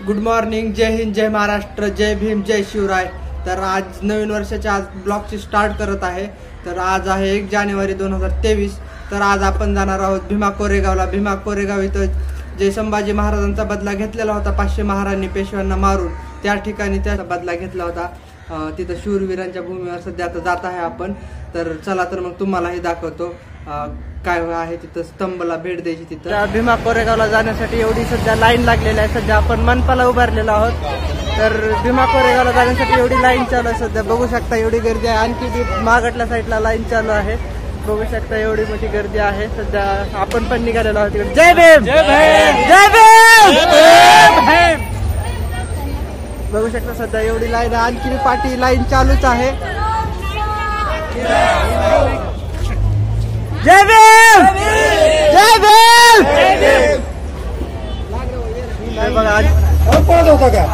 Good morning, जय हिंद, जय महाराष्ट्र, जय भीम, जय शिवराय। तर आज नवीन वर्षाच्या आज ब्लॉगची स्टार्ट करत आहे। तर आज आहे 1 जानेवारी 2023। तर आज आपण जाणार आहोत भीमा कोरेगावला। भीमा कोरेगाव इथं जे संभाजी महाराजांचा बदला घेतलेला होता 500 महाराजांनी पेशव्यांना मारून, त्या ठिकाणी त्याचा बदला घेतला होता। तिथं शूरवीरांच्या भूमीवर सध्या आता जात आहे आपण। तर चला तर मग तुम्हालाही दाखवतो काय आहे तिथं, स्तंभला भेट द्यायची तिथं। भीमा कोरेगावला जाण्यासाठी एवढी सध्या लाईन लागलेली आहे। सध्या आपण मनपाला उभारलेलो आहोत। तर भीमा कोरेगावला जाण्यासाठी एवढी लाईन चालू आहे सध्या, बघू शकता एवढी गर्दी आहे। आणखी मागटल्या साईडला लाईन चालू आहे, बघू शकता एवढी मोठी गर्दी आहे सध्या। आपण पण निघालेलो आहोत तिकडे। जय भीम, जय भीम, जय भीम। बघू शकता सध्या एवढी लाईन, आणखी पाठी लाईन चालूच आहे। जय भीम, जय भीम, जय भीम। काय बघा आज पळत होता का?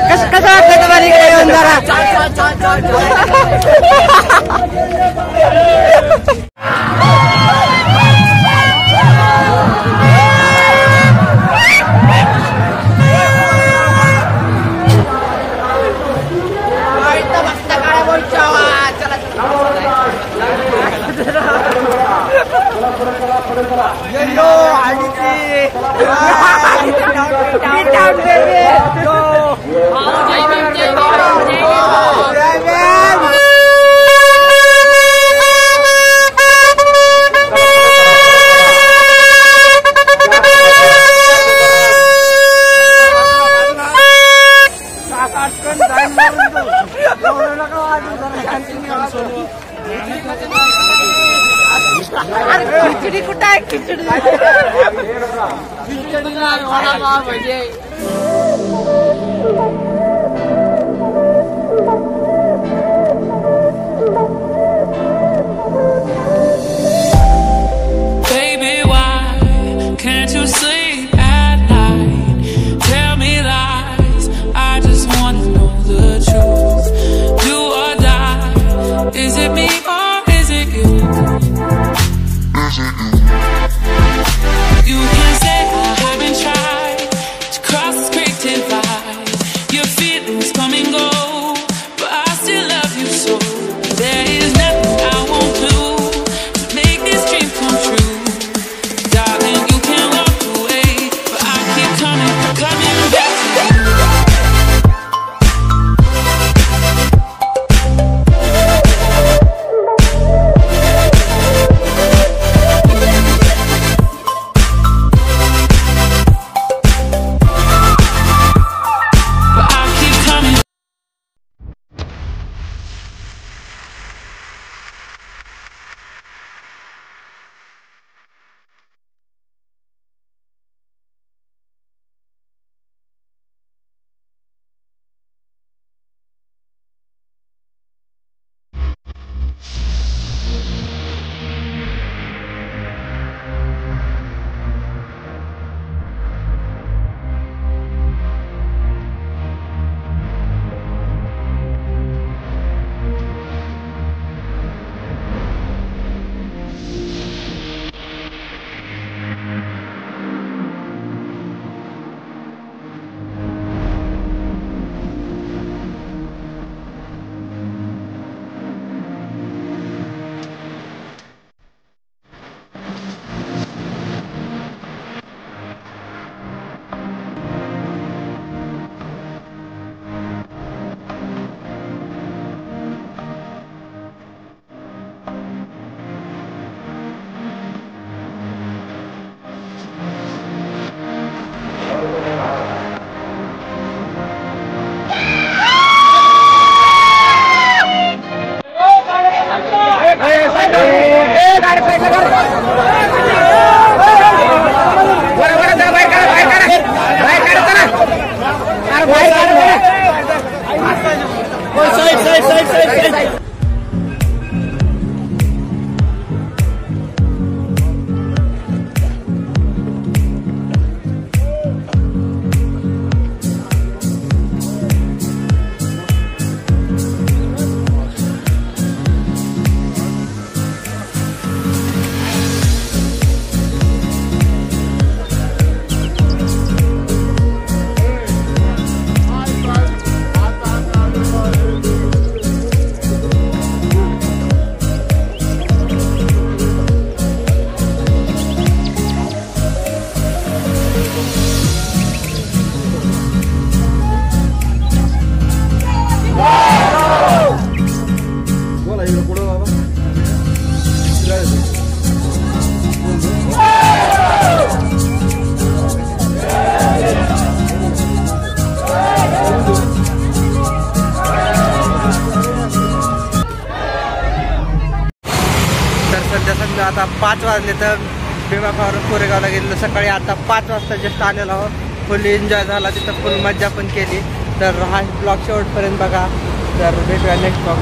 कसं वाटतं तुम्हाला इकडे येऊन जरा? खिचडी कुठं आहे? खिचडी म्हणजे away. सध्या आता 5 वाजले तर भीमा कोरेगावला गेलेलो सकाळी. आता 5 वाजता जस्ट आलेलो आहोत. फुल एन्जॉय झाला तिथं, फुल मज्जा पण केली. तर हा ब्लॉग शेवटपर्यंत बघा. तर भेटूया नेक्स्ट ब्लॉग.